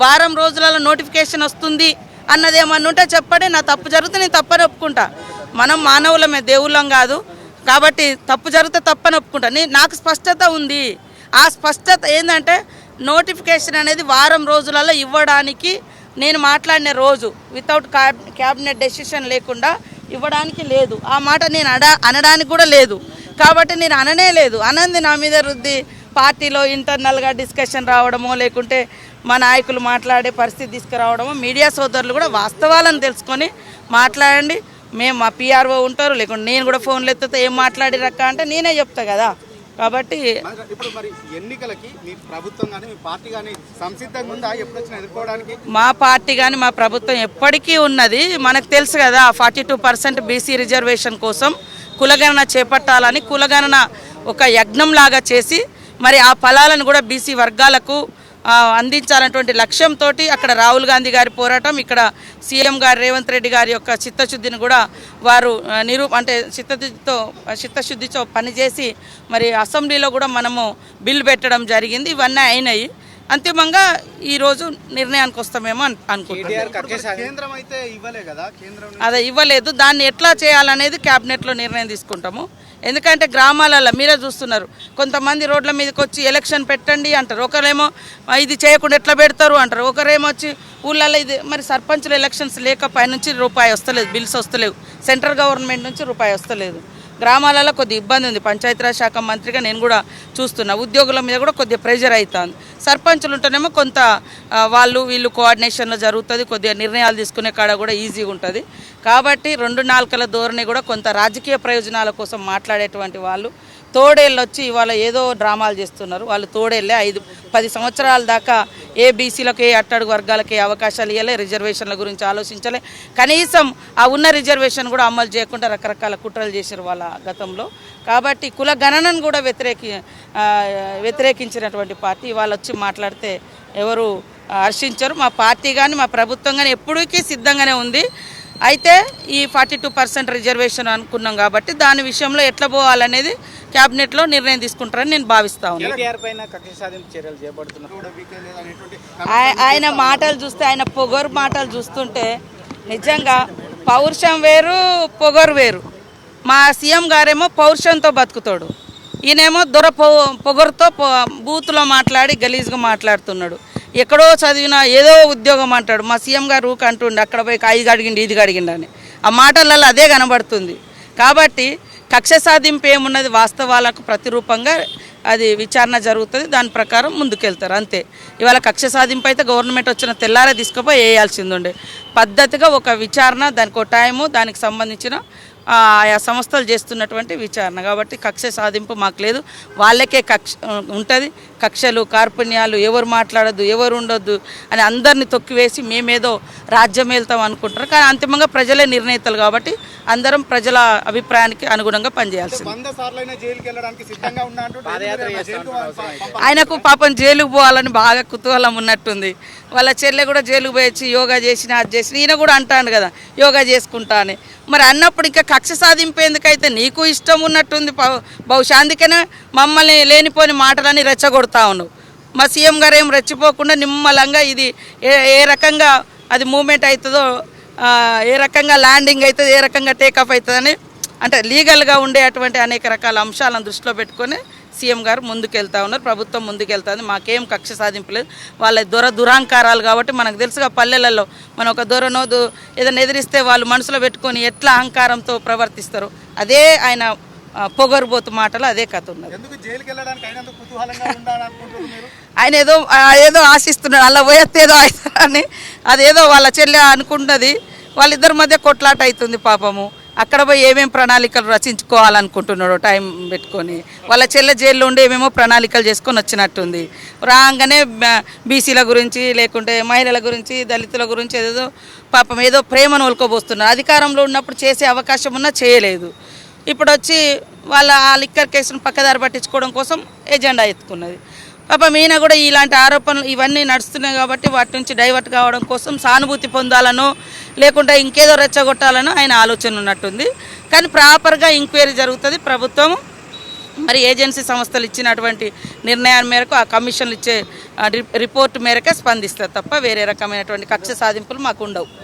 వారం రోజులలో నోటిఫికేషన్ వస్తుంది అన్నది ఏమన్నా ఉంటే చెప్పండి. నా తప్పు జరిగితే నేను తప్పని ఒప్పుకుంటా. మనం మానవులమే, దేవుళ్ళం కాదు కాబట్టి తప్పు జరిగితే తప్పని ఒప్పుకుంటా. నాకు స్పష్టత ఉంది. ఆ స్పష్టత ఏంటంటే నోటిఫికేషన్ అనేది వారం రోజులలో ఇవ్వడానికి నేను మాట్లాడిన రోజు వితౌట్ క్యాబినెట్ డెసిషన్ లేకుండా ఇవ్వడానికి లేదు. ఆ మాట నేను అనడానికి కూడా లేదు. కాబట్టి నేను అననే లేదు. అనంది నా మీద రుద్ది పార్టీలో ఇంటర్నల్గా డిస్కషన్ రావడమో లేకుంటే మా నాయకులు మాట్లాడే పరిస్థితి తీసుకురావడమో, మీడియా సోదరులు కూడా వాస్తవాలను తెలుసుకొని మాట్లాడండి. మేము మా పిఆర్ఓ ఉంటారు, లేకుంటే నేను కూడా ఫోన్లు ఎత్తుతా ఏం మాట్లాడిరక్క అంటే నేనే చెప్తా కదా. కాబట్టి ఇప్పుడు మరి ఎన్నికలకి మీ ప్రభుత్వం కానీ మీ పార్టీ కానీ సంసిద్ధంగా ఉందా ఎప్పుడు ఎదుర్కోవడానికి? మా పార్టీ కానీ మా ప్రభుత్వం ఎప్పటికీ ఉన్నది. మనకు తెలుసు కదా 42% బీసీ రిజర్వేషన్ కోసం కులగణన చేపట్టాలని కులగణన ఒక యజ్ఞంలాగా చేసి మరి ఆ ఫలాలను కూడా బీసీ వర్గాలకు అందించాలన్నటువంటి లక్ష్యంతో అక్కడ రాహుల్ గాంధీ గారి పోరాటం, ఇక్కడ సీఎం గారు రేవంత్ రెడ్డి గారి యొక్క చిత్తశుద్ధిని కూడా వారు చిత్తశుద్ధితో పనిచేసి మరి అసెంబ్లీలో కూడా మనము బిల్ పెట్టడం జరిగింది. ఇవన్నీ అయినాయి. అంతిమంగా ఈరోజు నిర్ణయానికి వస్తామేమో అనుకుంటున్నాం. అదే ఇవ్వలేదు. దాన్ని ఎట్లా చేయాలనేది క్యాబినెట్లో నిర్ణయం తీసుకుంటాము. ఎందుకంటే గ్రామాలలో మీరే చూస్తున్నారు, కొంతమంది రోడ్ల మీదకి వచ్చి ఎలక్షన్ పెట్టండి అంటారు, ఒకరేమో ఇది చేయకుండా ఎట్లా పెడతారు అంటారు, ఒకరేమో వచ్చి ఊళ్ళల్లో ఇది మరి సర్పంచుల ఎలక్షన్స్ లేక పైనుంచి రూపాయి వస్తలేదు, బిల్స్ వస్తలేవు, సెంట్రల్ గవర్నమెంట్ నుంచి రూపాయి వస్తలేదు. గ్రామాలలో కొద్ది ఇబ్బంది ఉంది. పంచాయతీరాజ్ శాఖ మంత్రిగా నేను కూడా చూస్తున్నా. ఉద్యోగుల మీద కూడా కొద్దిగా ప్రెషర్ అవుతుంది. సర్పంచులు ఉంటేనేమో కొంత వాళ్ళు వీళ్ళు కోఆర్డినేషన్లో జరుగుతుంది, కొద్దిగా నిర్ణయాలు తీసుకునే కాడ కూడా ఈజీగా ఉంటుంది. కాబట్టి 2 నాలుకల ధోరణి కూడా కొంత రాజకీయ ప్రయోజనాల కోసం మాట్లాడేటువంటి వాళ్ళు తోడేళ్ళు వచ్చి ఇవాళ ఏదో డ్రామాలు చేస్తున్నారు. వాళ్ళు తోడేళ్ళే 5-10 సంవత్సరాల దాకా ఏ బీసీలకు ఏ అట్టడుగు వర్గాలకి అవకాశాలు ఇవ్వలే, రిజర్వేషన్ల గురించి ఆలోచించలే, కనీసం ఆ ఉన్న రిజర్వేషన్ కూడా అమలు చేయకుండా రకరకాల కుట్రలు చేశారు వాళ్ళ గతంలో. కాబట్టి కుల గణనను కూడా వ్యతిరేకించినటువంటి పార్టీ వాళ్ళు వచ్చి మాట్లాడితే ఎవరు హర్షించరు. మా పార్టీ కానీ మా ప్రభుత్వం కానీ ఎప్పటికీ సిద్ధంగానే ఉంది. అయితే ఈ 42% రిజర్వేషన్ అనుకున్నాం కాబట్టి దాని విషయంలో ఎట్లా పోవాలనేది క్యాబినెట్లో నిర్ణయం తీసుకుంటారని నేను భావిస్తా ఉన్నాను. ఆయన మాటలు చూస్తే, ఆయన పొగరు మాటలు చూస్తుంటే నిజంగా పౌరుషం వేరు, పొగరు వేరు. మా సీఎం గారేమో పౌరుషంతో బతుకుతాడు, ఈయనేమో పొగరుతో బూతులో మాట్లాడి గలీజ్గా మాట్లాడుతున్నాడు. ఎక్కడో చదివిన ఏదో ఉద్యోగం అంటాడు. మా సీఎం గారు ఊక అంటుండే అక్కడ పోయి ఇది అడిగిండి ఇది అడిగిండి అని. ఆ మాటలలో అదే కనబడుతుంది. కాబట్టి కక్ష సాధింపు ఏమున్నది, వాస్తవాలకు ప్రతిరూపంగా అది విచారణ జరుగుతుంది, దాని ప్రకారం ముందుకెళ్తారు అంతే. ఇవాళ కక్ష సాధింపు అయితే గవర్నమెంట్ వచ్చిన తెల్లారే తీసుకుపోయి వేయాల్సింది ఉండే. పద్ధతిగా ఒక విచారణ, దానికి ఒక టైము, దానికి సంబంధించిన ఆయా సంస్థలు చేస్తున్నటువంటి విచారణ. కాబట్టి కక్ష సాధింపు మాకు లేదు. వాళ్ళకే కక్ష ఉంటుంది. కక్షలు కార్పుణ్యాలు ఎవరు మాట్లాడద్దు, ఎవరు ఉండొద్దు అని అందరినీ తొక్కివేసి మేమేదో రాజ్యం వెళ్తాం అనుకుంటారు. కానీ అంతిమంగా ప్రజలే నిర్ణయితలు కాబట్టి అందరం ప్రజల అభిప్రాయానికి అనుగుణంగా పనిచేయాల్సింది. ఆయనకు పాపం జైలుకు పోవాలని బాగా కుతూహలం ఉన్నట్టుంది. వాళ్ళ చెల్లె కూడా జైలుకు పోయొచ్చి యోగా చేసిన అది చేసిన, ఈయన కూడా అంటాను కదా యోగా చేసుకుంటా అని. మరి అన్నప్పుడు ఇంకా కక్ష సాధింపేందుకైతే నీకు ఇష్టం ఉన్నట్టుంది బహుశా. అందుకనే మమ్మల్ని లేనిపోని మాటలని రెచ్చగొడతా ఉన్నావు. మా సీఎం గారు ఏం రెచ్చిపోకుండా నిమ్మలంగా ఇది ఏ రకంగా అది మూమెంట్ అవుతుందో, ఏ రకంగా ల్యాండింగ్ అవుతుంది, ఏ రకంగా టేకాఫ్ అవుతుందని అంటే లీగల్గా ఉండే అటువంటి అనేక రకాల అంశాలను దృష్టిలో పెట్టుకొని సీఎం గారు ముందుకెళ్తా ఉన్నారు, ప్రభుత్వం ముందుకెళ్తుంది. మాకేం కక్ష సాధింపలేదు. వాళ్ళ దురహంకారాలు కాబట్టి మనకు తెలుసుగా, పల్లెలలో మనం ఒక దొరనో ఏదైనా ఎదిరిస్తే వాళ్ళు మనసులో పెట్టుకొని ఎట్లా అహంకారంతో ప్రవర్తిస్తారు, అదే ఆయన పొగరుబోతు మాటలు అదే కథ ఉన్నది. ఆయన ఏదో ఆశిస్తున్నాడు, అలా పోయేస్తే ఏదో అవుతారని, అదేదో వాళ్ళ చెల్లె అనుకుంటున్నది. వాళ్ళిద్దరి మధ్య కొట్లాట అవుతుంది పాపము. అక్కడ పోయి ఏమేమి ప్రణాళికలు రచించుకోవాలనుకుంటున్నాడు టైం పెట్టుకొని. వాళ్ళ చెల్లె జైల్లో ఉండి ఏమేమో ప్రణాళికలు చేసుకొని వచ్చినట్టుంది. రాగానే బీసీల గురించి లేకుంటే మహిళల గురించి దళితుల గురించి ఏదో పాపం ఏదో ప్రేమను ఒలుకోబోస్తున్నారు. అధికారంలో ఉన్నప్పుడు చేసే అవకాశం ఉన్నా చేయలేదు. ఇప్పుడు వచ్చి వాళ్ళ ఆ లిక్కర్ కేసును పక్కదారి పట్టించుకోవడం కోసం ఎజెండా ఎత్తుకున్నది. పాపం ఈయన కూడా ఇలాంటి ఆరోపణలు ఇవన్నీ నడుస్తున్నాయి కాబట్టి వాటి నుంచి డైవర్ట్ కావడం కోసం సానుభూతి పొందాలనో లేకుంటే ఇంకేదో రెచ్చగొట్టాలనో ఆయన ఆలోచన ఉన్నట్టుంది. కానీ ప్రాపర్గా ఎంక్వైరీ జరుగుతుంది. ప్రభుత్వం మరి ఏజెన్సీ సంస్థలు ఇచ్చినటువంటి నిర్ణయాల మేరకు ఆ కమిషన్లు ఇచ్చే రిపోర్ట్ మేరకే స్పందిస్తారు తప్ప వేరే రకమైనటువంటి కక్ష సాధింపులు మాకు ఉండవు.